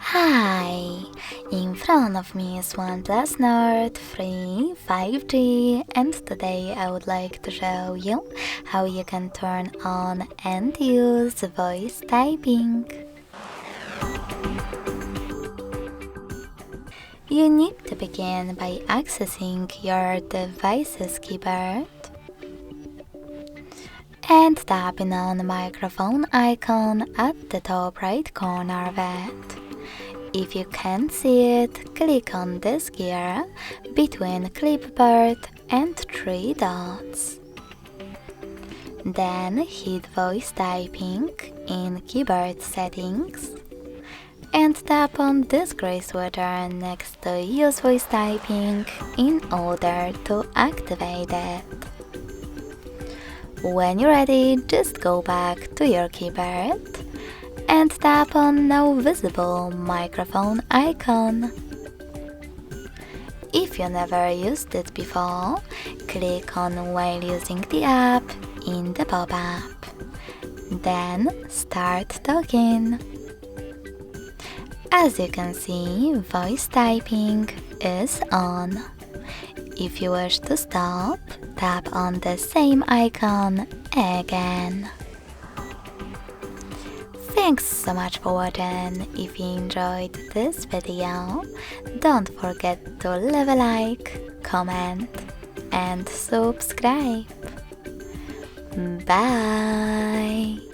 Hi! In front of me is OnePlus Nord 3 5G, and today I would like to show you how you can turn on and use voice typing. You need to begin by accessing your device's keyboard and tapping on the microphone icon at the top right corner of it. If you can't see it, click on this gear between clipboard and three dots. Then hit voice typing in keyboard settings and tap on this gray sweater next to use voice typing in order to activate it. When you're ready, just go back to your keyboard and tap on now visible microphone icon. If you never used it before, click on while using the app in the pop-up. Then start talking. As you can see, voice typing is on. If you wish to stop, tap on the same icon again. Thanks so much for watching. If you enjoyed this video, don't forget to leave a like, comment and subscribe. Bye!